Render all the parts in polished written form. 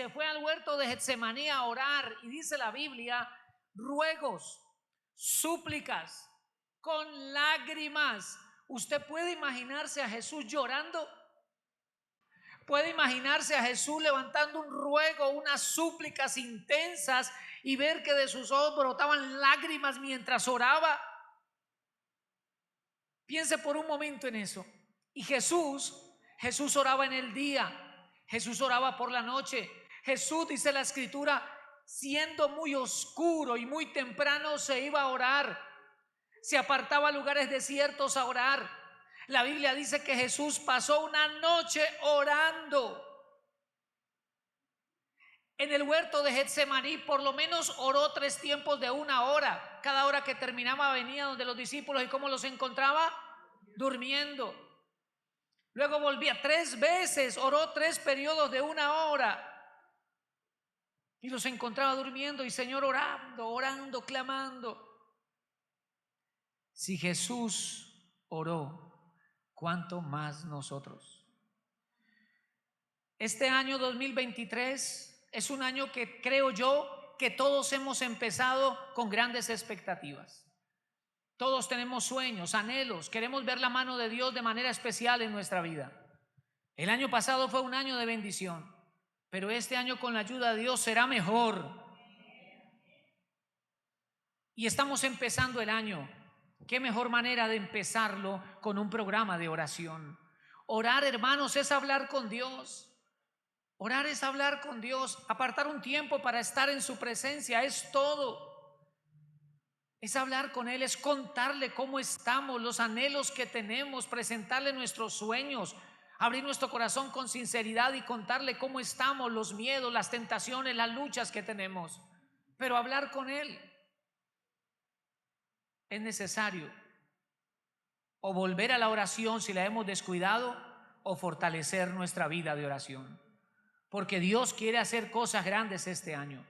se fue al huerto de Getsemaní a orar, y dice la Biblia, ruegos, súplicas, con lágrimas. ¿Usted puede imaginarse a Jesús llorando? ¿Puede imaginarse a Jesús levantando un ruego, unas súplicas intensas, y ver que de sus ojos brotaban lágrimas mientras oraba? Piense por un momento en eso. Y Jesús oraba en el día, Jesús oraba por la noche. Jesús, dice la Escritura, siendo muy oscuro y muy temprano se iba a orar, se apartaba a lugares desiertos a orar. La Biblia dice que Jesús pasó una noche orando. En el huerto de Getsemaní por lo menos oró 3 tiempos de 1 hora. Cada hora que terminaba venía donde los discípulos, ¿y cómo los encontraba? Durmiendo. Luego volvía 3 veces, oró 3 periodos de 1 hora y los encontraba durmiendo, y Señor orando, clamando. Si Jesús oró, ¿cuánto más nosotros? Este año 2023 es un año que creo yo que todos hemos empezado con grandes expectativas. Todos tenemos sueños, anhelos, queremos ver la mano de Dios de manera especial en nuestra vida. El año pasado fue un año de bendición, pero este año con la ayuda de Dios será mejor. Y estamos empezando el año. ¿Qué mejor manera de empezarlo con un programa de oración? Orar, hermanos, es hablar con Dios. Orar es hablar con Dios, apartar un tiempo para estar en su presencia, es todo. Es hablar con Él, es contarle cómo estamos, los anhelos que tenemos, presentarle nuestros sueños, abrir nuestro corazón con sinceridad y contarle cómo estamos, los miedos, las tentaciones, las luchas que tenemos. Pero hablar con Él es necesario. O volver a la oración si la hemos descuidado, o fortalecer nuestra vida de oración. Porque Dios quiere hacer cosas grandes este año.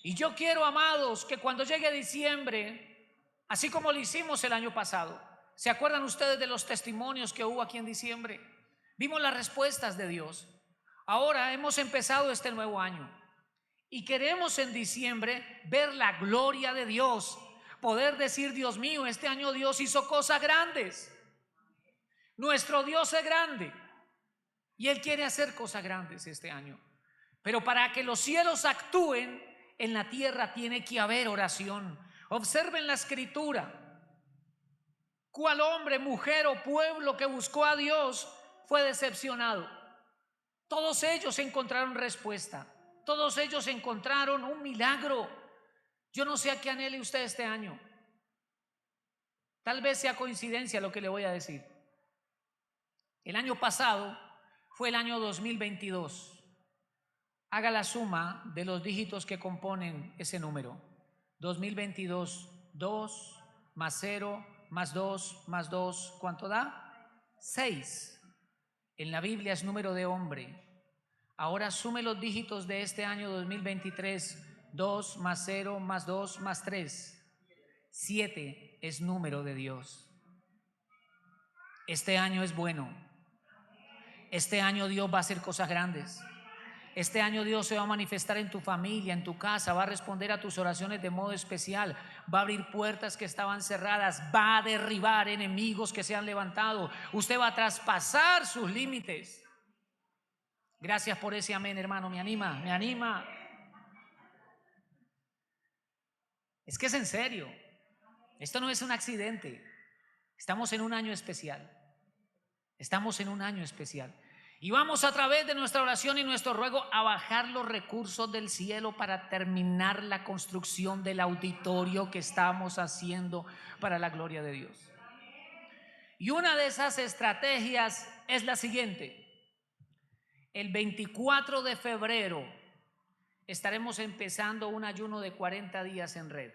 Y yo quiero, amados, que cuando llegue diciembre, así como lo hicimos el año pasado, ¿se acuerdan ustedes de los testimonios que hubo aquí en diciembre? Vimos las respuestas de Dios. Ahora hemos empezado este nuevo año y queremos en diciembre ver la gloria de Dios, poder decir, Dios mío, este año Dios hizo cosas grandes. Nuestro Dios es grande y Él quiere hacer cosas grandes este año. Pero para que los cielos actúen, en la tierra tiene que haber oración. Observen la Escritura. ¿Cuál hombre, mujer o pueblo que buscó a Dios fue decepcionado? Todos ellos encontraron respuesta. Todos ellos encontraron un milagro. Yo no sé a qué anhele usted este año. Tal vez sea coincidencia lo que le voy a decir. El año pasado fue el año 2022. Haga la suma de los dígitos que componen ese número. 2022, 2 más 0 más 2 más 2, ¿cuánto da? 6. En la Biblia es número de hombre. Ahora sume los dígitos de este año 2023. 2 más 0 más 2 más 3. 7 es número de Dios. Este año es bueno. Este año Dios va a hacer cosas grandes. Este año Dios se va a manifestar en tu familia, en tu casa, va a responder a tus oraciones de modo especial, va a abrir puertas que estaban cerradas, va a derribar enemigos que se han levantado, usted va a traspasar sus límites. Gracias por ese amén, hermano, me anima. Es que es en serio, esto no es un accidente, estamos en un año especial, Y vamos a través de nuestra oración y nuestro ruego a bajar los recursos del cielo para terminar la construcción del auditorio que estamos haciendo para la gloria de Dios. Y una de esas estrategias es la siguiente. El 24 de febrero estaremos empezando un ayuno de 40 días en red.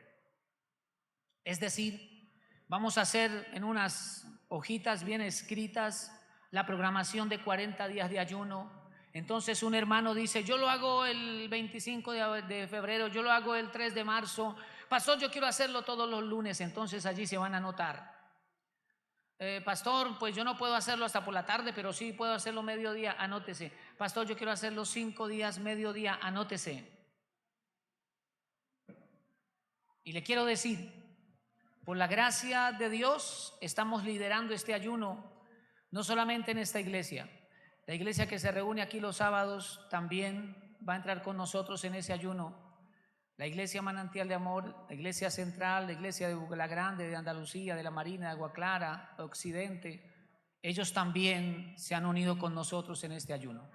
Es decir, vamos a hacer en unas hojitas bien escritas la programación de 40 días de ayuno. Entonces un hermano dice, yo lo hago el 25 de febrero, yo lo hago el 3 de marzo. Pastor, yo quiero hacerlo todos los lunes. Entonces allí se van a anotar. Pastor, pues yo no puedo hacerlo hasta por la tarde, pero sí puedo hacerlo mediodía. Anótese. pastor, yo quiero hacer los 5 días, mediodía, anótese. Y le quiero decir, por la gracia de Dios, estamos liderando este ayuno, no solamente en esta iglesia. La iglesia que se reúne aquí los sábados también va a entrar con nosotros en ese ayuno. La iglesia Manantial de Amor, la iglesia central, la iglesia de La Grande, de Andalucía, de la Marina, de Agua Clara, de Occidente, ellos también se han unido con nosotros en este ayuno.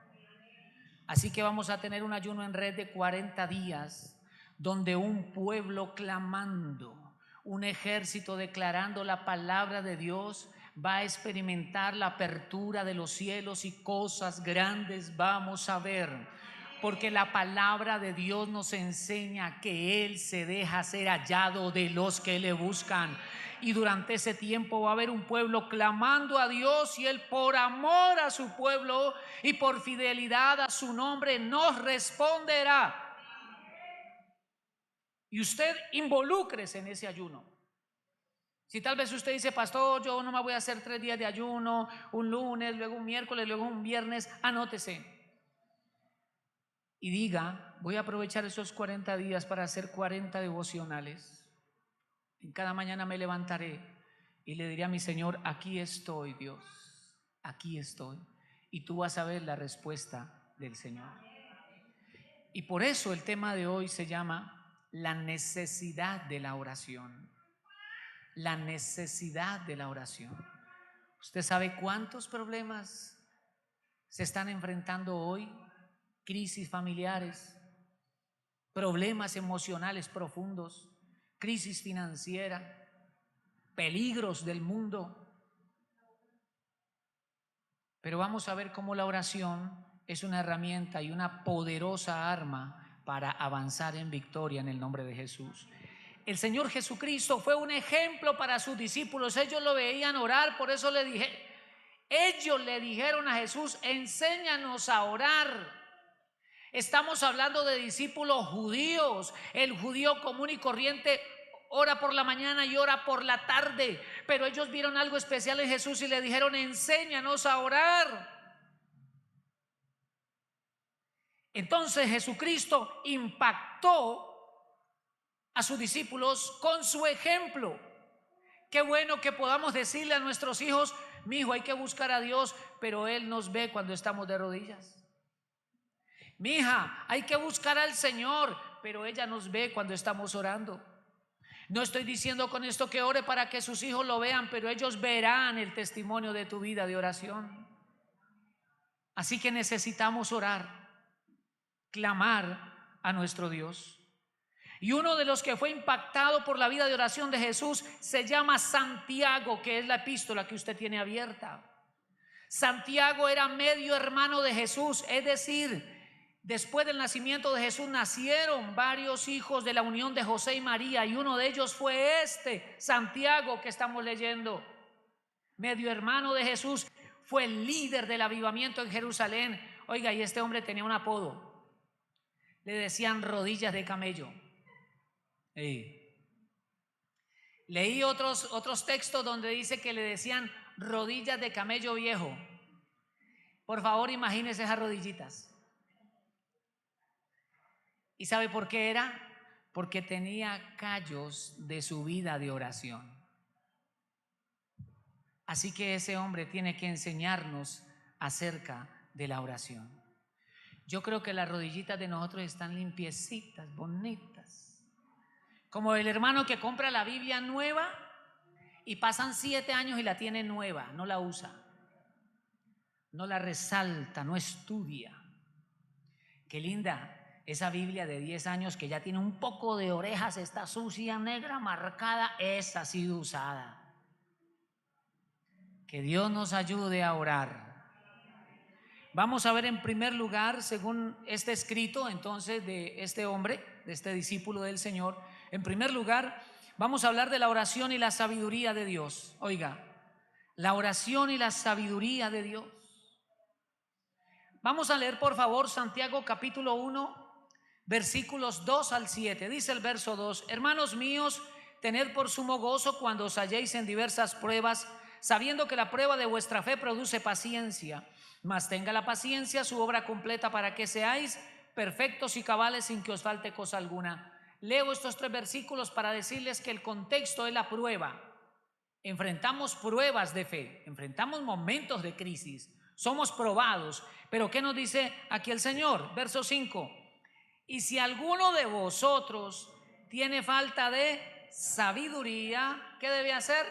Así que vamos a tener un ayuno en red de 40 días, donde un pueblo clamando, un ejército declarando la palabra de Dios va a experimentar la apertura de los cielos y cosas grandes vamos a ver. Porque la palabra de Dios nos enseña que Él se deja ser hallado de los que le buscan. Y durante ese tiempo va a haber un pueblo clamando a Dios, y Él, por amor a su pueblo y por fidelidad a su nombre, nos responderá. Y usted involúcrese en ese ayuno. Si tal vez usted dice, pastor, yo no me voy a hacer 3 días de ayuno, un lunes, luego un miércoles, luego un viernes, anótese y diga, voy a aprovechar esos 40 días para hacer 40 devocionales. En cada mañana me levantaré y le diré a mi Señor, aquí estoy, Dios, aquí estoy. Y tú vas a ver la respuesta del Señor. Y por eso el tema de hoy se llama la necesidad de la oración. La necesidad de la oración. ¿Usted sabe cuántos problemas se están enfrentando hoy? Crisis familiares, problemas emocionales profundos, crisis financiera, peligros del mundo. Pero vamos a ver cómo la oración es una herramienta y una poderosa arma para avanzar en victoria en el nombre de Jesús. El Señor Jesucristo fue un ejemplo para sus discípulos. Ellos lo veían orar, por eso ellos le dijeron a Jesús, enséñanos a orar. Estamos hablando de discípulos judíos. El judío común y corriente ora por la mañana y ora por la tarde, pero ellos vieron algo especial en Jesús y le dijeron, enséñanos a orar. Entonces Jesucristo impactó a sus discípulos con su ejemplo. Qué bueno que podamos decirle a nuestros hijos, mi hijo, hay que buscar a Dios, pero Él nos ve cuando estamos de rodillas. Mi hija, hay que buscar al Señor, pero ella nos ve cuando estamos orando. No estoy diciendo con esto que ore para que sus hijos lo vean, pero ellos verán el testimonio de tu vida de oración. Así que necesitamos orar, clamar a nuestro Dios. Y uno de los que fue impactado por la vida de oración de Jesús se llama Santiago, que es la epístola que usted tiene abierta. Santiago era medio hermano de Jesús, es decir, después del nacimiento de Jesús nacieron varios hijos de la unión de José y María, y uno de ellos fue Santiago que estamos leyendo. Medio hermano de Jesús, fue el líder del avivamiento en Jerusalén. Oiga, y este hombre tenía un apodo. Le decían rodillas de camello. Leí otros textos donde dice que le decían rodillas de camello viejo. Por favor, imagínese esas rodillitas. ¿Y sabe por qué era? Porque tenía callos de su vida de oración. Así que ese hombre tiene que enseñarnos acerca de la oración. Yo creo que las rodillitas de nosotros están limpiecitas, bonitas. Como el hermano que compra la Biblia nueva y pasan 7 años y la tiene nueva, no la usa, no la resalta, no estudia. Qué linda esa Biblia de 10 años que ya tiene un poco de orejas, está sucia, negra, marcada, esa ha sido usada. Que Dios nos ayude a orar. Vamos a ver en primer lugar, según este escrito entonces de este hombre, de este discípulo del Señor, en primer lugar vamos a hablar de la oración y la sabiduría de Dios. Oiga, la oración y la sabiduría de Dios. Vamos a leer por favor Santiago capítulo 1, versículos 2 al 7. Dice el verso 2: hermanos míos, tened por sumo gozo cuando os halléis en diversas pruebas, sabiendo que la prueba de vuestra fe produce paciencia. Mas tenga la paciencia su obra completa para que seáis perfectos y cabales sin que os falte cosa alguna. Leo estos 3 versículos para decirles que el contexto es la prueba. Enfrentamos pruebas de fe, enfrentamos momentos de crisis, somos probados. Pero ¿qué nos dice aquí el Señor? Verso 5. Y si alguno de vosotros tiene falta de sabiduría, ¿qué debe hacer?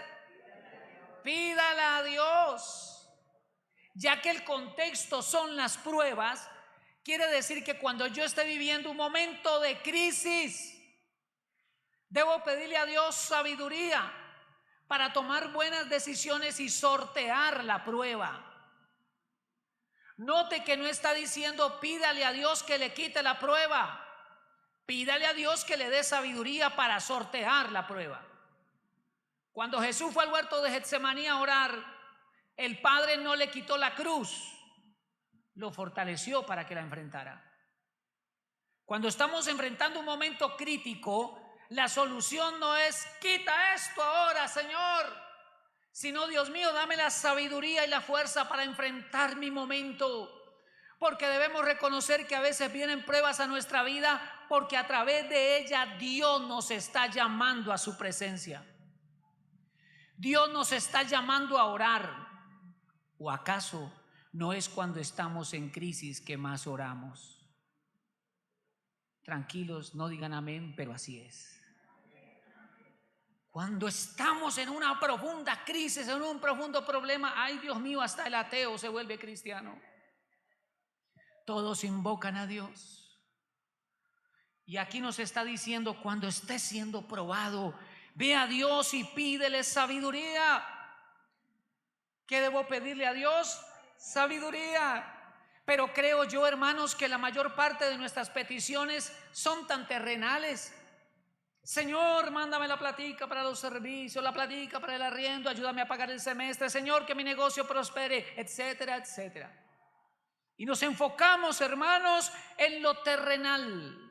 Pídala a Dios. Ya que el contexto son las pruebas, quiere decir que cuando yo esté viviendo un momento de crisis, debo pedirle a Dios sabiduría para tomar buenas decisiones y sortear la prueba. Note que no está diciendo pídale a Dios que le quite la prueba. Pídale a Dios que le dé sabiduría para sortear la prueba. Cuando Jesús fue al huerto de Getsemaní a orar, el Padre no le quitó la cruz, lo fortaleció para que la enfrentara. Cuando estamos enfrentando un momento crítico, la solución no es quita esto ahora, Señor, sino Dios mío, dame la sabiduría y la fuerza para enfrentar mi momento. Porque debemos reconocer que a veces vienen pruebas a nuestra vida porque a través de ella Dios nos está llamando a su presencia. Dios nos está llamando a orar. ¿O acaso no es cuando estamos en crisis que más oramos? Tranquilos, no digan amén, pero así es. Cuando estamos en una profunda crisis, en un profundo problema, ay Dios mío, hasta el ateo se vuelve cristiano. Todos invocan a Dios. Y aquí nos está diciendo, cuando esté siendo probado, ve a Dios y pídele sabiduría. ¿Qué debo pedirle a Dios? Sabiduría. Pero creo yo, hermanos, que la mayor parte de nuestras peticiones son tan terrenales. Señor, mándame la platica para los servicios, la platica para el arriendo, ayúdame a pagar el semestre, Señor, que mi negocio prospere, etcétera, etcétera. Y nos enfocamos, hermanos, en lo terrenal.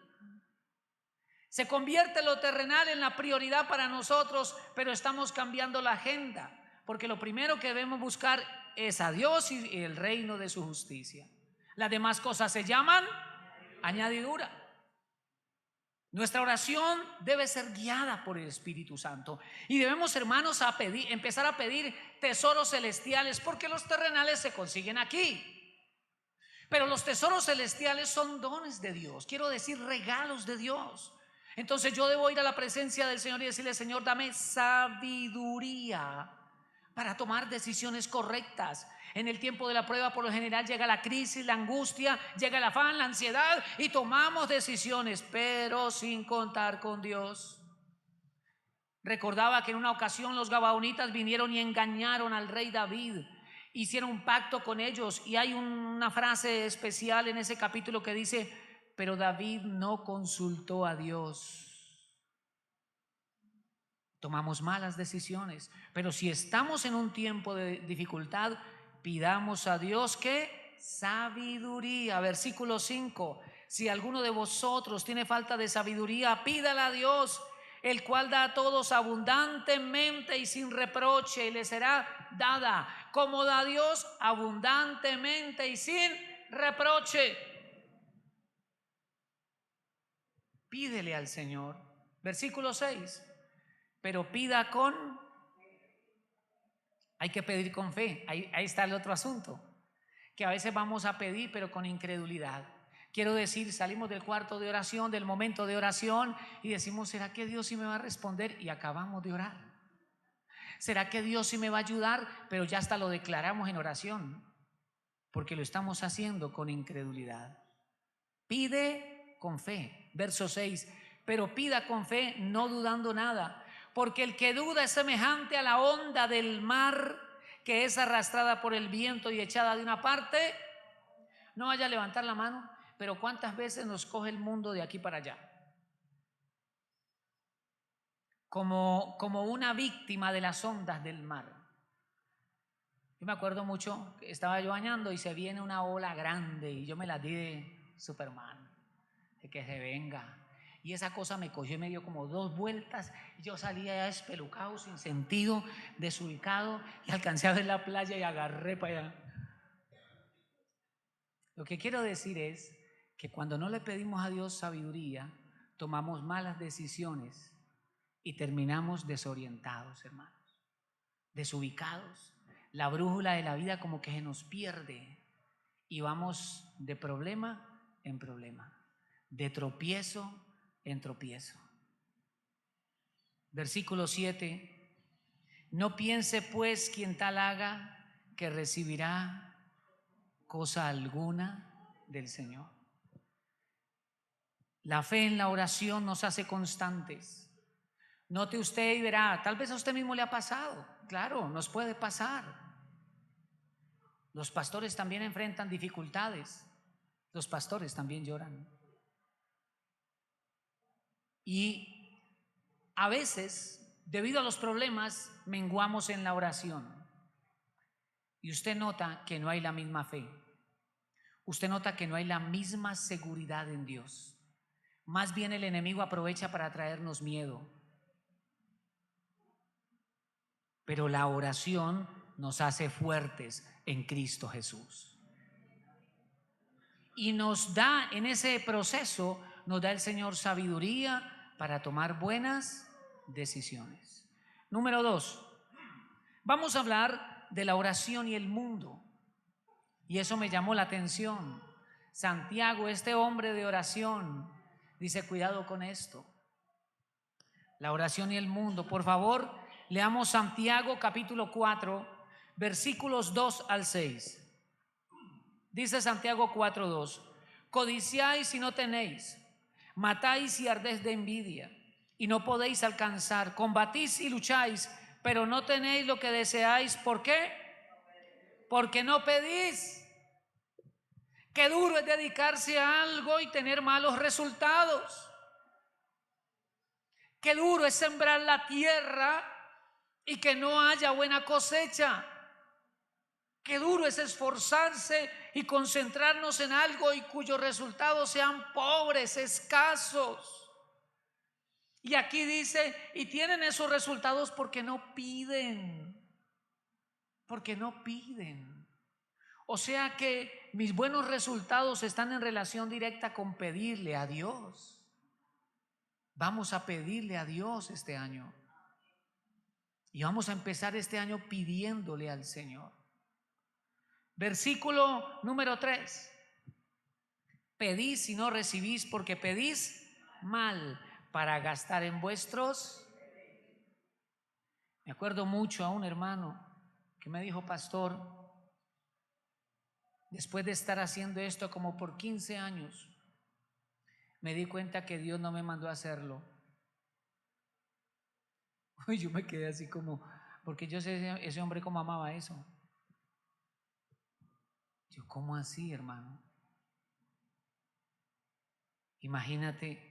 Se convierte lo terrenal en la prioridad para nosotros, pero estamos cambiando la agenda, porque lo primero que debemos buscar es a Dios y el reino de su justicia. Las demás cosas se llaman añadidura. Nuestra oración debe ser guiada por el Espíritu Santo y debemos, hermanos, empezar a pedir tesoros celestiales, porque los terrenales se consiguen aquí. Pero los tesoros celestiales son dones de Dios, quiero decir regalos de Dios. Entonces yo debo ir a la presencia del Señor y decirle: Señor, dame sabiduría para tomar decisiones correctas. En el tiempo de la prueba, por lo general, llega la crisis, la angustia, llega el afán, la ansiedad y tomamos decisiones, pero sin contar con Dios. Recordaba que en una ocasión los gabaonitas vinieron y engañaron al rey David. Hicieron un pacto con ellos y hay una frase especial en ese capítulo que dice: pero David no consultó a Dios. Tomamos malas decisiones, pero si estamos en un tiempo de dificultad, pidamos a Dios que sabiduría. Versículo 5: si alguno de vosotros tiene falta de sabiduría, pídala a Dios, el cual da a todos abundantemente y sin reproche, y le será dada. Como da Dios abundantemente y sin reproche. Pídele al Señor. Versículo 6: pero pida con... Hay que pedir con fe. Ahí está el otro asunto, que a veces vamos a pedir pero con incredulidad. Quiero decir, salimos del cuarto de oración, del momento de oración, y decimos: ¿será que Dios sí me va a responder? Y acabamos de orar. ¿Será que Dios sí me va a ayudar? Pero ya hasta lo declaramos en oración, porque lo estamos haciendo con incredulidad. Pide con fe. Verso 6: pero pida con fe, no dudando nada, porque el que duda es semejante a la onda del mar, que es arrastrada por el viento y echada de una parte. No vaya a levantar la mano, pero ¿cuántas veces nos coge el mundo de aquí para allá? Como una víctima de las ondas del mar. Yo me acuerdo mucho que estaba yo bañando y se viene una ola grande y yo me la di de Superman, de que se venga. Y esa cosa me cogió y me dio como 2 vueltas y yo salía ya espelucado, sin sentido, desubicado, y alcancé a ver la playa y agarré para allá. Lo que quiero decir es que cuando no le pedimos a Dios sabiduría, tomamos malas decisiones y terminamos desorientados, hermanos, desubicados. La brújula de la vida como que se nos pierde y vamos de problema en problema, de tropiezo en tropiezo. Versículo 7: no piense pues quien tal haga que recibirá cosa alguna del Señor. La fe en la oración nos hace constantes. Note usted y verá, tal vez a usted mismo le ha pasado, claro, nos puede pasar. Los pastores también enfrentan dificultades, los pastores también lloran. Y a veces, debido a los problemas, menguamos en la oración. Y usted nota que no hay la misma fe. Usted nota que no hay la misma seguridad en Dios. Más bien el enemigo aprovecha para traernos miedo. Pero la oración nos hace fuertes en Cristo Jesús. Y nos da, en ese proceso, nos da el Señor sabiduría para tomar buenas decisiones. Número 2, vamos a hablar de la oración y el mundo. Y eso me llamó la atención. Santiago, este hombre de oración, dice: cuidado con esto. La oración y el mundo. Por favor, leamos Santiago capítulo 4, versículos 2 al 6. Dice Santiago 4:2: codiciáis y no tenéis, matáis y ardéis de envidia y no podéis alcanzar, combatís y lucháis, pero no tenéis lo que deseáis. ¿Por qué? Porque no pedís. Qué duro es dedicarse a algo y tener malos resultados. Qué duro es sembrar la tierra y que no haya buena cosecha. Qué duro es esforzarse y concentrarnos en algo y cuyos resultados sean pobres, escasos. Y aquí dice, y tienen esos resultados porque no piden. Porque no piden. O sea que mis buenos resultados están en relación directa con pedirle a Dios. Vamos a pedirle a Dios este año. Y vamos a empezar este año pidiéndole al Señor. Versículo número 3: pedís y no recibís, porque pedís mal para gastar en vuestros. Me acuerdo mucho a un hermano que me dijo: pastor, después de estar haciendo esto como por 15 años, me di cuenta que Dios no me mandó a hacerlo. Y yo me quedé así como, porque yo sé ese hombre cómo amaba eso. Yo, ¿cómo así, hermano? Imagínate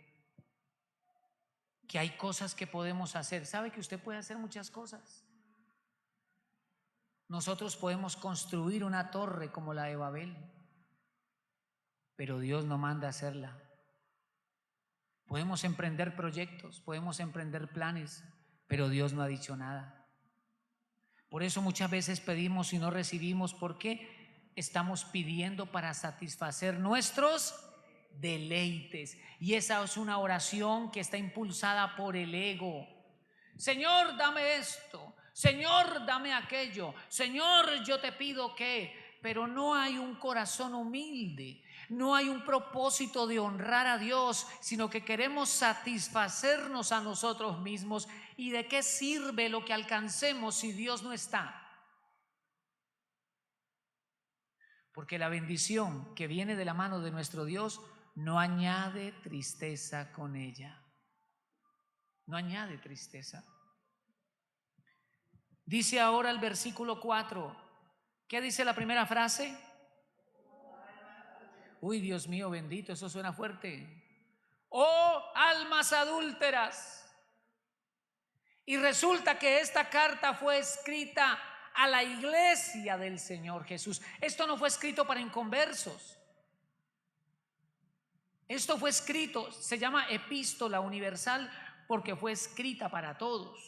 que hay cosas que podemos hacer. ¿Sabe que usted puede hacer muchas cosas? Nosotros podemos construir una torre como la de Babel, pero Dios no manda a hacerla. Podemos emprender proyectos, podemos emprender planes, pero Dios no ha dicho nada. Por eso muchas veces pedimos y no recibimos, porque estamos pidiendo para satisfacer nuestros deleites. Y esa es una oración que está impulsada por el ego. Señor, dame esto. Señor, dame aquello. Señor, yo te pido que. Pero no hay un corazón humilde. No hay un propósito de honrar a Dios, sino que queremos satisfacernos a nosotros mismos. ¿Y de qué sirve lo que alcancemos si Dios no está? Porque la bendición que viene de la mano de nuestro Dios no añade tristeza con ella. No añade tristeza. Dice ahora el versículo 4. ¿Qué dice la primera frase? Uy, Dios mío bendito, eso suena fuerte. Oh, almas adúlteras. Y resulta que esta carta fue escrita a la iglesia del Señor Jesús. Esto no fue escrito para inconversos. Esto fue escrito, se llama epístola universal porque fue escrita para todos.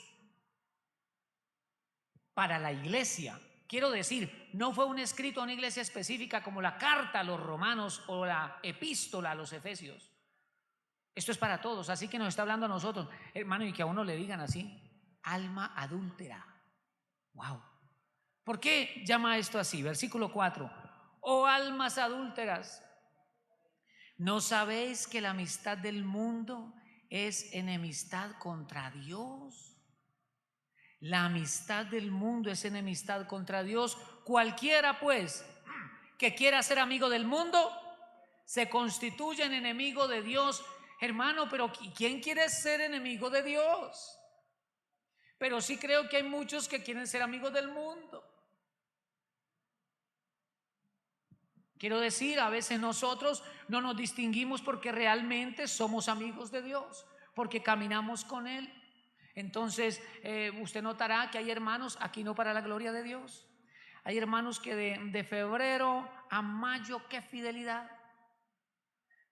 Para la iglesia, Quiero decir, no fue un escrito a una iglesia específica como la carta a los romanos o la epístola a los efesios. Esto es para todos, así que nos está hablando a nosotros, hermano, y que a uno le digan así, alma adúltera. Wow. ¿Por qué llama esto así? Versículo 4. Oh almas adúlteras, ¿no sabéis que la amistad del mundo es enemistad contra Dios? La amistad del mundo es enemistad contra Dios. Cualquiera pues que quiera ser amigo del mundo se constituye en enemigo de Dios. Hermano, pero ¿quién quiere ser enemigo de Dios? Pero sí creo que hay muchos que quieren ser amigos del mundo. Quiero decir, a veces nosotros no nos distinguimos porque realmente somos amigos de Dios, porque caminamos con Él. Entonces, usted notará que hay hermanos, aquí no para la gloria de Dios, hay hermanos que de febrero a mayo, qué fidelidad,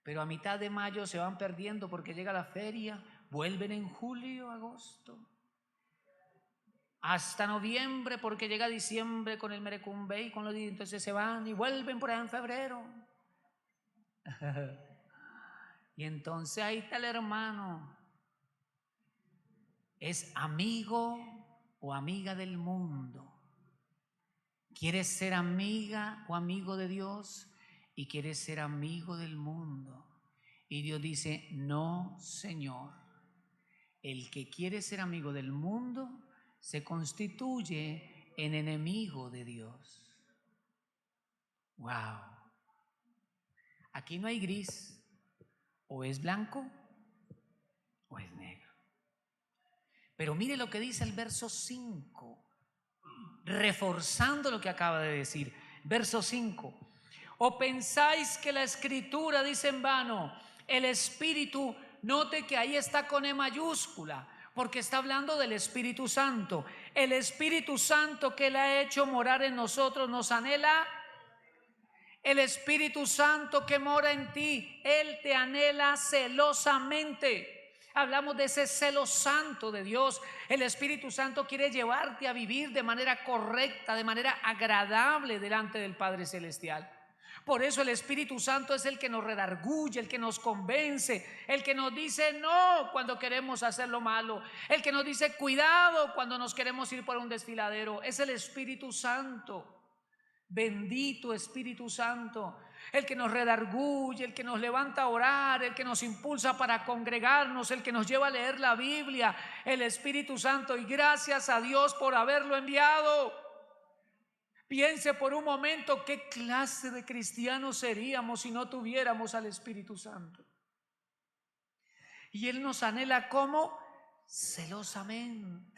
pero a mitad de mayo se van perdiendo porque llega la feria, vuelven en julio, agosto, hasta noviembre porque llega diciembre con el merecumbe y con los días, entonces se van y vuelven por allá en febrero. Y entonces ahí está el hermano, es amigo o amiga del mundo. ¿Quieres ser amiga o amigo de Dios? Y quieres ser amigo del mundo. Y Dios dice, no, Señor. El que quiere ser amigo del mundo se constituye en enemigo de Dios. Wow. Aquí no hay gris. O es blanco o es negro. Pero mire lo que dice el verso 5, reforzando lo que acaba de decir. Verso 5. ¿O pensáis que la escritura dice en vano? El Espíritu, note que ahí está con E mayúscula, porque está hablando del Espíritu Santo. El Espíritu Santo que Él ha hecho morar en nosotros nos anhela. El Espíritu Santo que mora en ti, Él te anhela celosamente. Hablamos de ese celo santo de Dios. El Espíritu Santo quiere llevarte a vivir de manera correcta, de manera agradable delante del Padre Celestial. Por eso el Espíritu Santo es el que nos redarguye, el que nos convence, el que nos dice no cuando queremos hacer lo malo, el que nos dice cuidado cuando nos queremos ir por un desfiladero. Es el Espíritu Santo. Bendito Espíritu Santo, el que nos redarguye, el que nos levanta a orar, el que nos impulsa para congregarnos, el que nos lleva a leer la Biblia, el Espíritu Santo. Y gracias a Dios por haberlo enviado. Piense por un momento qué clase de cristianos seríamos si no tuviéramos al Espíritu Santo. Y Él nos anhela como celosamente.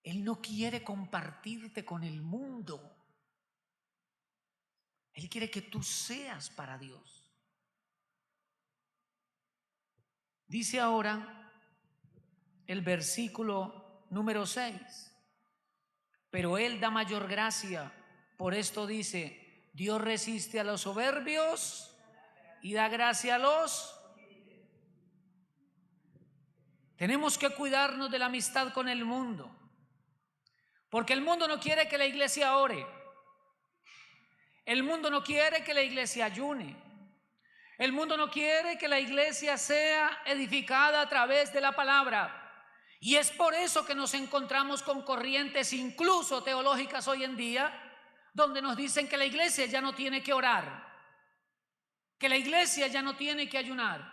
Él no quiere compartirte con el mundo. Él quiere que tú seas para Dios. Dice ahora el versículo número 6. Pero Él da mayor gracia. Por esto dice, Dios resiste a los soberbios y da gracia a los. Tenemos que cuidarnos de la amistad con el mundo. Porque el mundo no quiere que la iglesia ore. El mundo no quiere que la iglesia ayune. El mundo no quiere que la iglesia sea edificada a través de la palabra. Y es por eso que nos encontramos con corrientes incluso teológicas hoy en día, donde nos dicen que la iglesia ya no tiene que orar, que la iglesia ya no tiene que ayunar,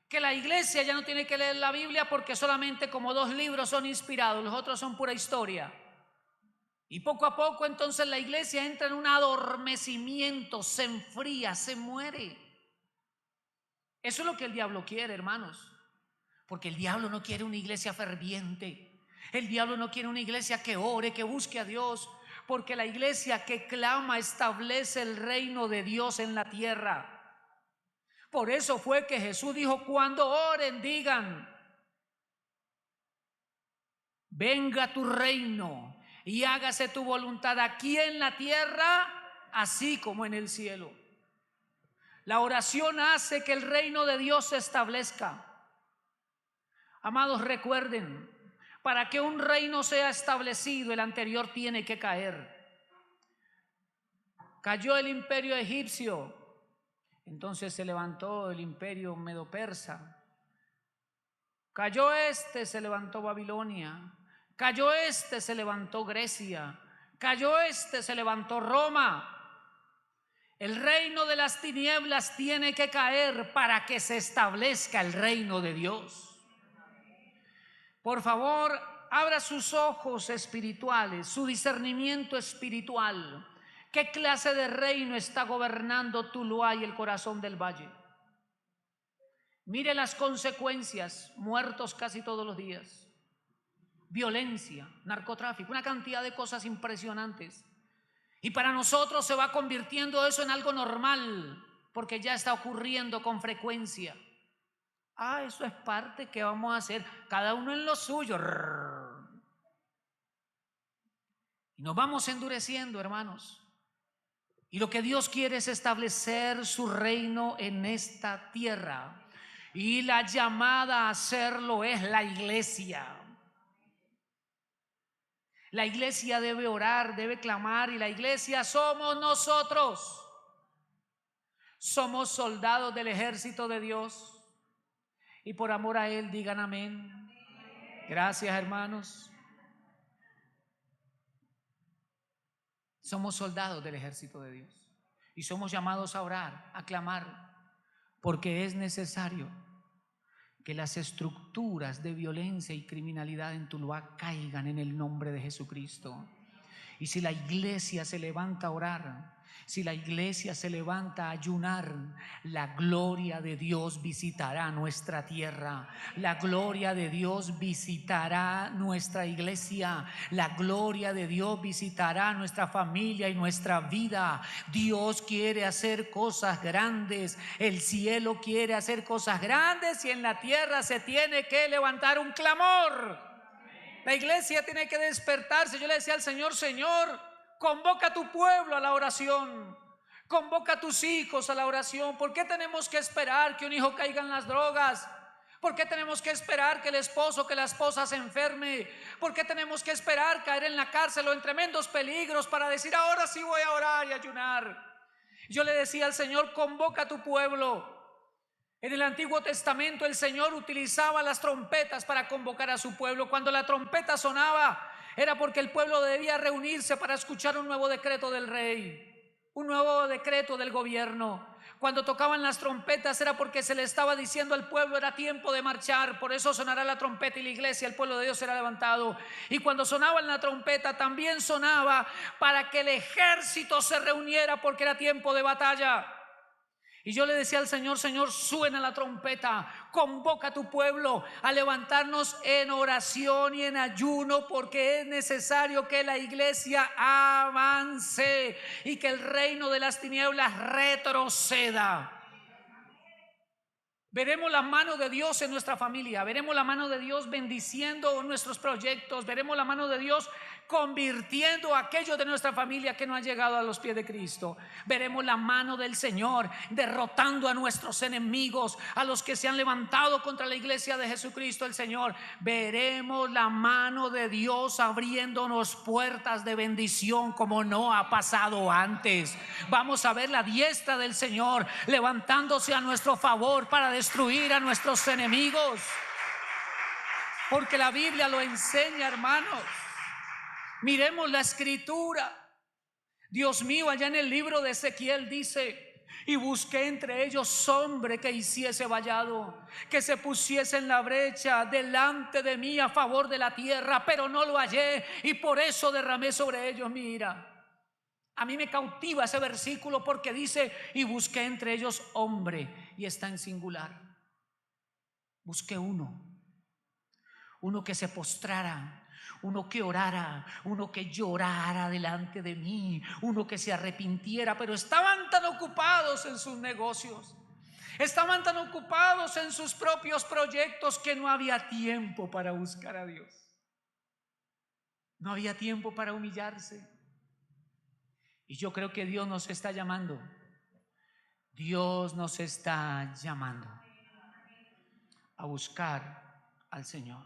que la iglesia ya no tiene que leer la Biblia porque solamente como 2 libros son inspirados, los otros son pura historia. Y poco a poco entonces la iglesia entra en un adormecimiento, se enfría, se muere. Eso es lo que el diablo quiere, hermanos. Porque el diablo no quiere una iglesia ferviente. El diablo no quiere una iglesia que ore, que busque a Dios. Porque la iglesia que clama establece el reino de Dios en la tierra. Por eso fue que Jesús dijo, cuando oren, digan, venga tu reino y hágase tu voluntad aquí en la tierra, así como en el cielo. La oración hace que el reino de Dios se establezca. Amados, recuerden, Para que un reino sea establecido, el anterior tiene que caer. Cayó el imperio egipcio, entonces se levantó el imperio medo-persa. Cayó este, se levantó Babilonia. Cayó este, se levantó Grecia. Cayó este, se levantó Roma. El reino de las tinieblas tiene que caer para que se establezca el reino de Dios. Por favor, abra sus ojos espirituales, su discernimiento espiritual. ¿Qué clase de reino está gobernando Tuluá y el corazón del valle? Mire las consecuencias: muertos casi todos los días, violencia, narcotráfico, una cantidad de cosas impresionantes. Y para nosotros se va convirtiendo eso en algo normal, porque ya está ocurriendo con frecuencia. Eso es parte que vamos a hacer, cada uno en lo suyo. Y nos vamos endureciendo, hermanos. Y lo que Dios quiere es establecer su reino en esta tierra. Y la llamada a hacerlo es la iglesia. La iglesia debe orar, debe clamar, y la iglesia somos nosotros. Somos soldados del ejército de Dios. Y por amor a Él digan amén. Gracias, hermanos. Somos soldados del ejército de Dios. Y somos llamados a orar, a clamar, porque es necesario que las estructuras de violencia y criminalidad en Tuluá caigan en el nombre de Jesucristo. Y si la iglesia se levanta a orar, si la iglesia se levanta a ayunar, la gloria de Dios visitará nuestra tierra. La gloria de Dios visitará nuestra iglesia. La gloria de Dios visitará nuestra familia y nuestra vida. Dios quiere hacer cosas grandes. El cielo quiere hacer cosas grandes, y en la tierra se tiene que levantar un clamor. La iglesia tiene que despertarse. Yo le decía al Señor: Señor, convoca a tu pueblo a la oración, convoca a tus hijos a la oración. ¿Por qué tenemos que esperar que un hijo caiga en las drogas? ¿Por qué tenemos que esperar que el esposo, que la esposa se enferme? ¿Por qué tenemos que esperar caer en la cárcel o en tremendos peligros para decir: ahora sí voy a orar y ayunar? Yo le decía al Señor: convoca a tu pueblo. En el Antiguo Testamento el Señor utilizaba las trompetas para convocar a su pueblo. Cuando la trompeta sonaba, era porque el pueblo debía reunirse para escuchar un nuevo decreto del rey, un nuevo decreto del gobierno. Cuando tocaban las trompetas era porque se le estaba diciendo al pueblo: era tiempo de marchar. Por eso sonará la trompeta y la iglesia, el pueblo de Dios, será levantado. Y cuando sonaba la trompeta, también sonaba para que el ejército se reuniera, porque era tiempo de batalla. Y yo le decía al Señor: Señor, suena la trompeta, convoca a tu pueblo a levantarnos en oración y en ayuno, porque es necesario que la iglesia avance y que el reino de las tinieblas retroceda. Veremos la mano de Dios en nuestra familia, veremos la mano de Dios bendiciendo nuestros proyectos, veremos la mano de Dios convirtiendo a aquellos de nuestra familia que no han llegado a los pies de Cristo. Veremos la mano del Señor derrotando a nuestros enemigos, a los que se han levantado contra la iglesia de Jesucristo el Señor. Veremos la mano de Dios abriéndonos puertas de bendición como no ha pasado antes. Vamos a ver la diestra del Señor levantándose a nuestro favor para destruir a nuestros enemigos, porque la Biblia lo enseña, hermanos. Miremos la escritura. Dios mío, allá en el libro de Ezequiel dice: y busqué entre ellos hombre que hiciese vallado, que se pusiese en la brecha delante de mí a favor de la tierra, pero no lo hallé, y por eso derramé sobre ellos mi ira. A mí me cautiva ese versículo porque dice: y busqué entre ellos hombre, y está en singular. Busqué uno que se postrara, uno que orara, uno que llorara delante de mí, uno que se arrepintiera. Pero estaban tan ocupados en sus negocios, estaban tan ocupados en sus propios proyectos, que no había tiempo para buscar a Dios. No había tiempo para humillarse. Y yo creo que Dios nos está llamando. Dios nos está llamando a buscar al Señor.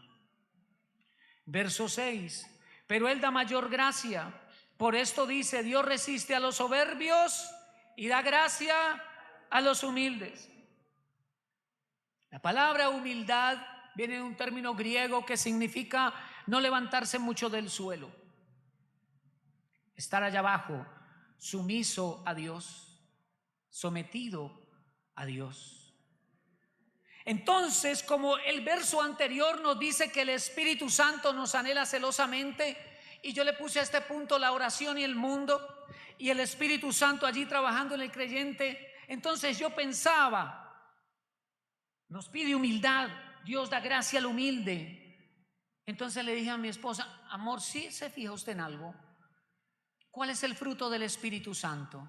Verso 6. Pero Él da mayor gracia. Por esto dice: Dios resiste a los soberbios y da gracia a los humildes. La palabra humildad viene de un término griego que significa no levantarse mucho del suelo, estar allá abajo, sumiso a Dios, sometido a Dios. Entonces, como el verso anterior nos dice que el Espíritu Santo nos anhela celosamente, y yo le puse a este punto la oración y el mundo, y el Espíritu Santo allí trabajando en el creyente, entonces yo pensaba, nos pide humildad, Dios da gracia al humilde. Entonces le dije a mi esposa: amor, ¿sí se fija usted en algo? ¿Cuál es el fruto del Espíritu Santo?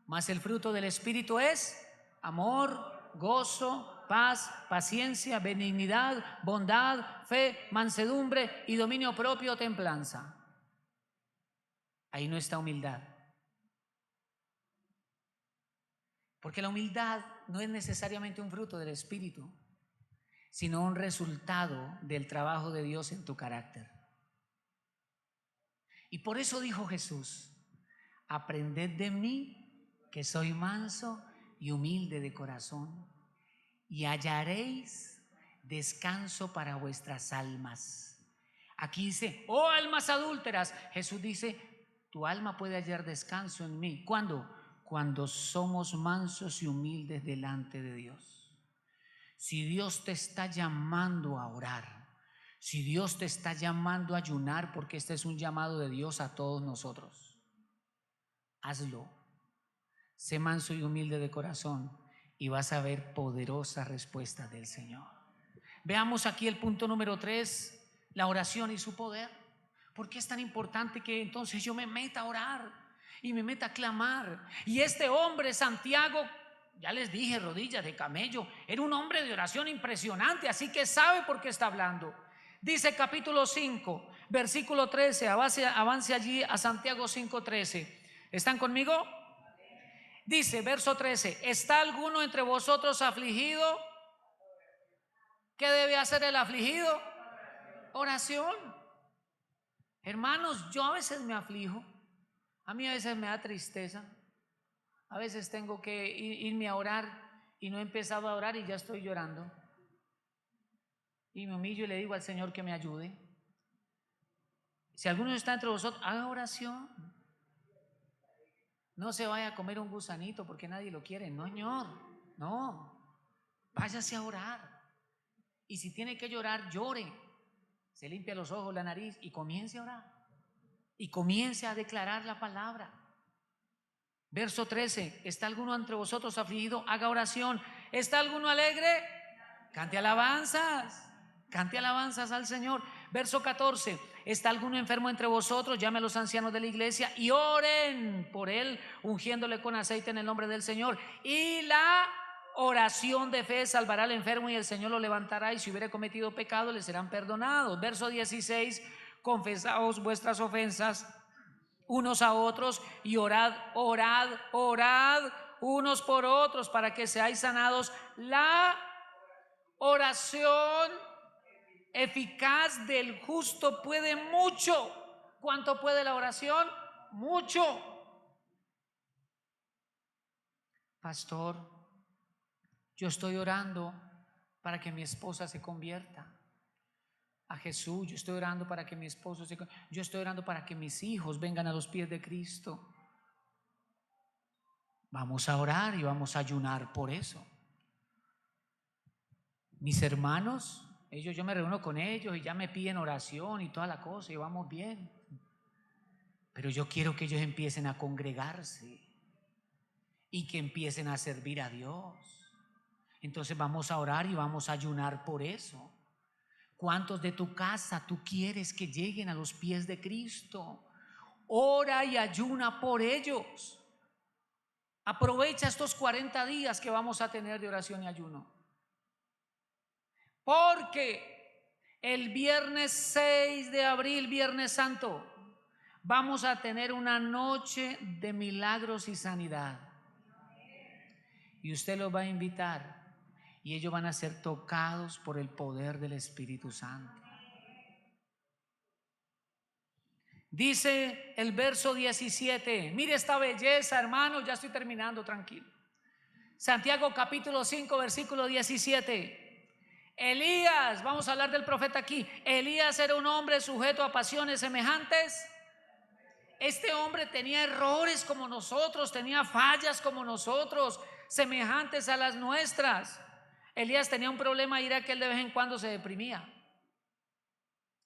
Mas el fruto del Espíritu es amor, gozo, paz, paciencia, benignidad, bondad, fe, mansedumbre y dominio propio, templanza. Ahí no está humildad. Porque la humildad no es necesariamente un fruto del Espíritu, sino un resultado del trabajo de Dios en tu carácter. Y por eso dijo Jesús: aprended de mí, que soy manso y humilde de corazón, y hallaréis descanso para vuestras almas. Aquí dice: oh almas adúlteras. Jesús dice: tu alma puede hallar descanso en mí. ¿Cuándo? Cuando somos mansos y humildes delante de Dios. Si Dios te está llamando a orar, si Dios te está llamando a ayunar, porque este es un llamado de Dios a todos nosotros, hazlo. Sé manso y humilde de corazón y vas a ver poderosas respuestas del Señor. Veamos aquí el punto número 3, la oración y su poder. ¿Por qué es tan importante que entonces yo me meta a orar y me meta a clamar? Y este hombre, Santiago, ya les dije, rodillas de camello, era un hombre de oración impresionante, así que sabe por qué está hablando. Dice capítulo 5, versículo 13, avance allí a Santiago 5:13. ¿Están conmigo? Dice, verso 13: ¿está alguno entre vosotros afligido? ¿Qué debe hacer el afligido? Oración. Hermanos, yo a veces me aflijo, a mí a veces me da tristeza, a veces tengo que irme a orar y no he empezado a orar y ya estoy llorando. Y me humillo y le digo al Señor que me ayude. Si alguno está entre vosotros, haga oración. No se vaya a comer un gusanito porque nadie lo quiere. No, Señor, no. Váyase a orar. Y si tiene que llorar, llore. Se limpia los ojos, la nariz y comience a orar. Y comience a declarar la palabra. Verso 13: ¿está alguno entre vosotros afligido? Haga oración. ¿Está alguno alegre? Cante alabanzas. Cante alabanzas al Señor. Verso 14: ¿está alguno enfermo entre vosotros? Llame a los ancianos de la iglesia y oren por él, ungiéndole con aceite en el nombre del Señor. Y la oración de fe salvará al enfermo y el Señor lo levantará, y si hubiere cometido pecado le serán perdonados. Verso 16: confesaos vuestras ofensas unos a otros y orad unos por otros para que seáis sanados. La oración eficaz del justo puede mucho. ¿Cuánto puede la oración? Mucho. Pastor, yo estoy orando para que mi esposa se convierta a Jesús. Yo estoy orando para que mi esposo se convierta. Yo estoy orando para que mis hijos vengan a los pies de Cristo. Vamos a orar y vamos a ayunar por eso. Mis hermanos, yo me reúno con ellos y ya me piden oración y toda la cosa y vamos bien. Pero yo quiero que ellos empiecen a congregarse y que empiecen a servir a Dios. Entonces vamos a orar y vamos a ayunar por eso. ¿Cuántos de tu casa tú quieres que lleguen a los pies de Cristo? Ora y ayuna por ellos. Aprovecha estos 40 días que vamos a tener de oración y ayuno. Porque el viernes 6 de abril, Viernes Santo, vamos a tener una noche de milagros y sanidad. Y usted los va a invitar y ellos van a ser tocados por el poder del Espíritu Santo. Dice el verso 17, mire esta belleza, hermano, ya estoy terminando, tranquilo. Santiago capítulo 5, versículo 17. Elías, vamos a hablar del profeta aquí. Elías era un hombre sujeto a pasiones semejantes. Este hombre tenía errores como nosotros, tenía fallas como nosotros, semejantes a las nuestras. Elías tenía un problema y era que él de vez en cuando se deprimía.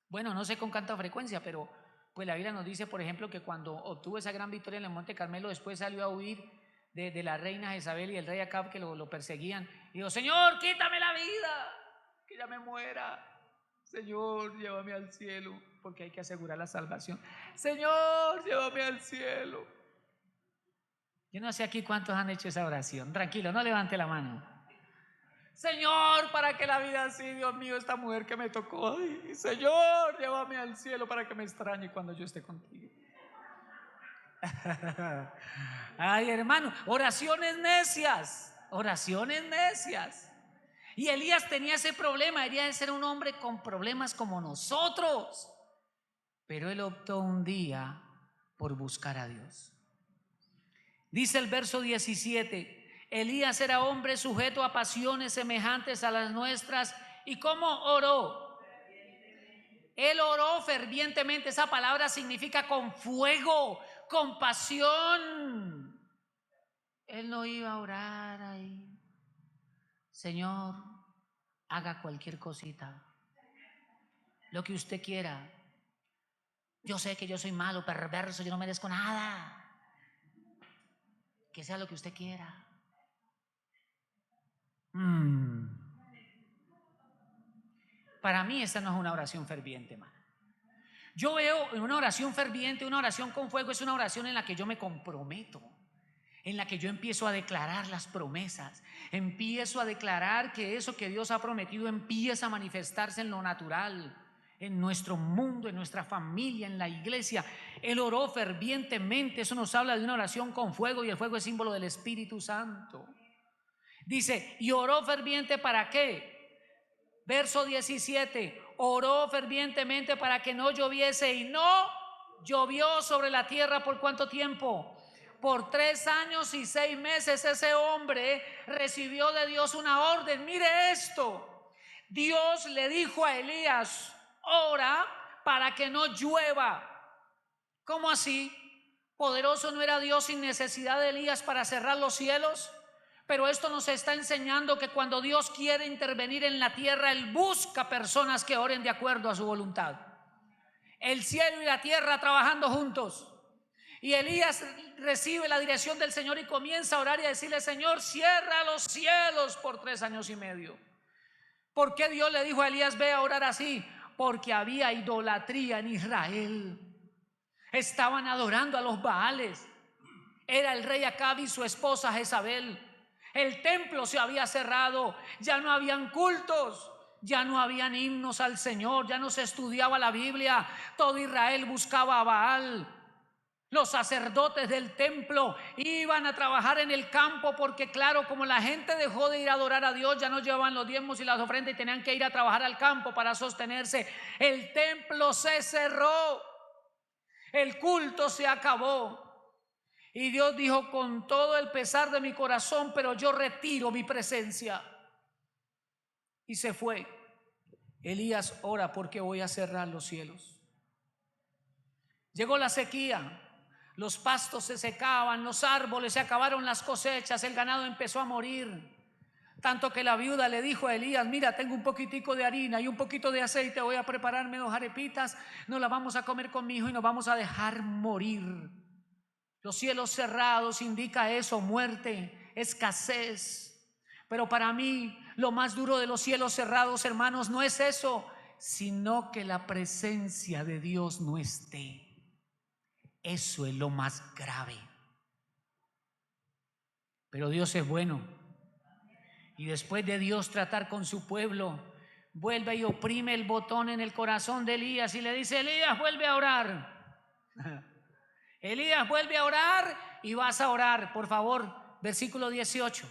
Bueno, no sé con cuánta frecuencia, pero pues la Biblia nos dice, por ejemplo, que cuando obtuvo esa gran victoria en el Monte Carmelo, después salió a huir de la reina Jezabel y el rey Acab, que lo perseguían. Y dijo: Señor, quítame la vida, que ya me muera. Señor, llévame al cielo, porque hay que asegurar la salvación. Señor, llévame al cielo. Yo no sé aquí cuántos han hecho esa oración. Tranquilo, no levante la mano. Señor, para que la vida así, Dios mío, esta mujer que me tocó. Ay, Señor, llévame al cielo para que me extrañe cuando yo esté contigo. Ay, hermano, oraciones necias, oraciones necias. Y Elías tenía ese problema, Elías era un hombre con problemas como nosotros, pero él optó un día por buscar a Dios. Dice el verso 17, Elías era hombre sujeto a pasiones semejantes a las nuestras. ¿Y cómo oró? Él oró fervientemente. Esa palabra significa con fuego, con pasión. Él no iba a orar ahí: Señor, haga cualquier cosita, lo que usted quiera. Yo sé que yo soy malo, perverso, yo no merezco nada. Que sea lo que usted quiera. Para mí esta no es una oración ferviente, hermano. Yo veo una oración ferviente, una oración con fuego, es una oración en la que yo me comprometo, en la que yo empiezo a declarar las promesas, empiezo a declarar que eso que Dios ha prometido empieza a manifestarse en lo natural, en nuestro mundo, en nuestra familia, en la iglesia. Él oró fervientemente. Eso nos habla de una oración con fuego, y el fuego es símbolo del Espíritu Santo. Dice, y oró ferviente, ¿para qué? Verso 17, oró fervientemente para que no lloviese, y no llovió sobre la tierra. ¿Por cuánto tiempo? Por 3 años y 6 meses. Ese hombre recibió de Dios una orden. Mire esto, Dios le dijo a Elías: ora para que no llueva. ¿Cómo así? ¿Poderoso no era Dios sin necesidad de Elías para cerrar los cielos? Pero esto nos está enseñando que cuando Dios quiere intervenir en la tierra, Él busca personas que oren de acuerdo a su voluntad. El cielo y la tierra trabajando juntos. Y Elías recibe la dirección del Señor y comienza a orar y a decirle: Señor, cierra los cielos por 3 años y medio. ¿Por qué Dios le dijo a Elías: ve a orar así? Porque había idolatría en Israel. Estaban adorando a los Baales. Era el rey Acab y su esposa Jezabel. El templo se había cerrado, ya no habían cultos, ya no habían himnos al Señor, ya no se estudiaba la Biblia. Todo Israel buscaba a Baal. Los sacerdotes del templo iban a trabajar en el campo, porque claro, como la gente dejó de ir a adorar a Dios, ya no llevaban los diezmos y las ofrendas y tenían que ir a trabajar al campo para sostenerse. El templo se cerró, el culto se acabó. Y Dios dijo: con todo el pesar de mi corazón, pero yo retiro mi presencia. Y se fue. Elías ora: porque voy a cerrar los cielos. Llegó la sequía, los pastos se secaban, los árboles, se acabaron las cosechas, el ganado empezó a morir. Tanto que la viuda le dijo a Elías: mira, tengo un poquitico de harina y un poquito de aceite, voy a prepararme 2 arepitas, nos las vamos a comer con mi hijo y nos vamos a dejar morir. Los cielos cerrados indica eso: muerte, escasez. Pero para mí lo más duro de los cielos cerrados, hermanos, no es eso, sino que la presencia de Dios no esté. Eso es lo más grave. Pero Dios es bueno, y después de Dios tratar con su pueblo, vuelve y oprime el botón en el corazón de Elías y le dice: Elías, vuelve a orar. Elías, vuelve a orar y vas a orar. Por favor, versículo 18.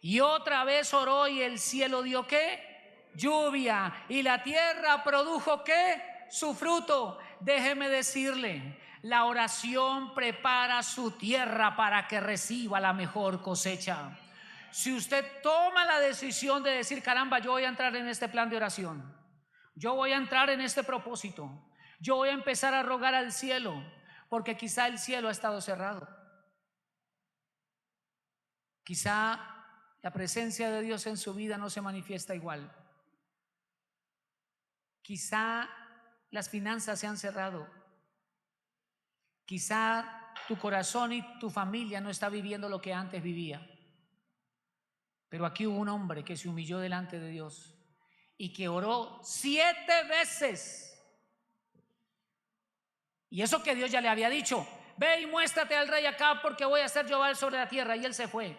Y otra vez oró, y el cielo dio ¿qué? Lluvia, y la tierra produjo ¿qué? Su fruto. déjeme decirle, la oración prepara su tierra para que reciba la mejor cosecha. Si usted toma la decisión de decir, caramba, yo voy a entrar en este plan de oración, yo voy a entrar en este propósito, yo voy a empezar a rogar al cielo, porque quizá el cielo ha estado cerrado. Quizá la presencia de Dios en su vida no se manifiesta igual. Quizá las finanzas se han cerrado. Quizá tu corazón y tu familia no está viviendo lo que antes vivía. Pero aquí hubo un hombre que se humilló delante de Dios y que oró 7 veces. Y eso que Dios ya le había dicho: ve y muéstrate al rey Acab, porque voy a hacer llover sobre la tierra. Y él se fue.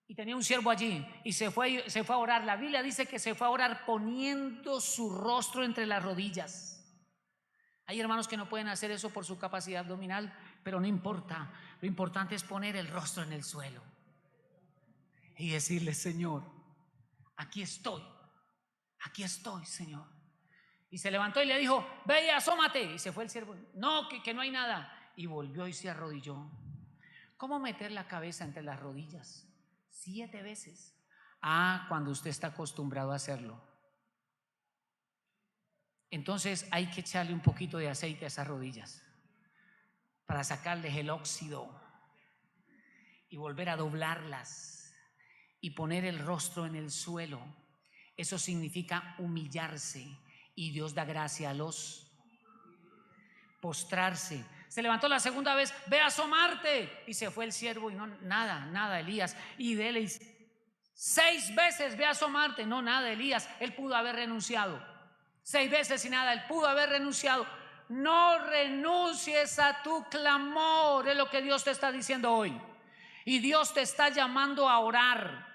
Y tenía un siervo allí y se fue a orar. La Biblia dice que se fue a orar poniendo su rostro entre las rodillas. Hay hermanos que no pueden hacer eso por su capacidad abdominal, pero no importa. Lo importante es poner el rostro en el suelo y decirle: Señor, aquí estoy, Señor. Y se levantó y le dijo: ve y asómate. Y se fue el siervo: no, que no hay nada. Y volvió y se arrodilló. ¿Cómo meter la cabeza entre las rodillas? 7 veces. Cuando usted está acostumbrado a hacerlo. Entonces hay que echarle un poquito de aceite a esas rodillas para sacarles el óxido y volver a doblarlas y poner el rostro en el suelo. Eso significa humillarse, y Dios da gracia a los postrarse. Se levantó la segunda vez: ve a asomarte. Y se fue el siervo y no, nada Elías. Y de él 6 veces: ve a asomarte. No, nada Elías. Él pudo haber renunciado. 6 veces y nada, él pudo haber renunciado. No renuncies a tu clamor, es lo que Dios te está diciendo hoy. Y Dios te está llamando a orar.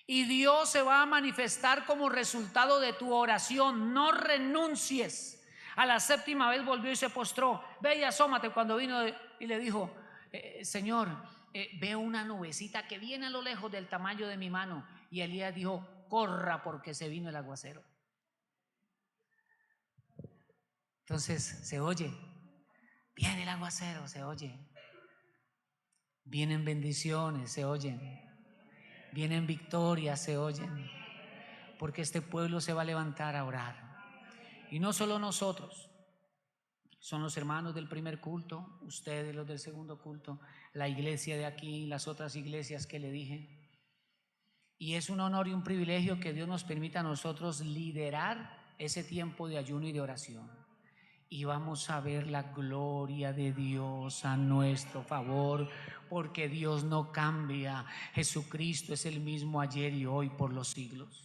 Y Dios se va a manifestar como resultado de tu oración. No renuncies. A la 7ª vez volvió y se postró. Ve y asómate. Cuando vino y le dijo: Señor, veo una nubecita que viene a lo lejos del tamaño de mi mano. Y Elías dijo: corra, porque se vino el aguacero. Entonces se oye, viene el aguacero, se oye. Vienen bendiciones, se oyen. Vienen victorias, se oyen. Porque este pueblo se va a levantar a orar. Y no solo nosotros, son los hermanos del primer culto, ustedes los del segundo culto, la iglesia de aquí, las otras iglesias que le dije. Y es un honor y un privilegio que Dios nos permita a nosotros liderar ese tiempo de ayuno y de oración. Y vamos a ver la gloria de Dios a nuestro favor, porque Dios no cambia. Jesucristo es el mismo ayer y hoy por los siglos.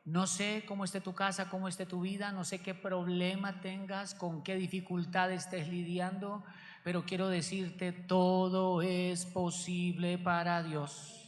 No sé cómo esté tu casa, cómo esté tu vida, no sé qué problema tengas, con qué dificultad estés lidiando, pero quiero decirte: todo es posible para Dios.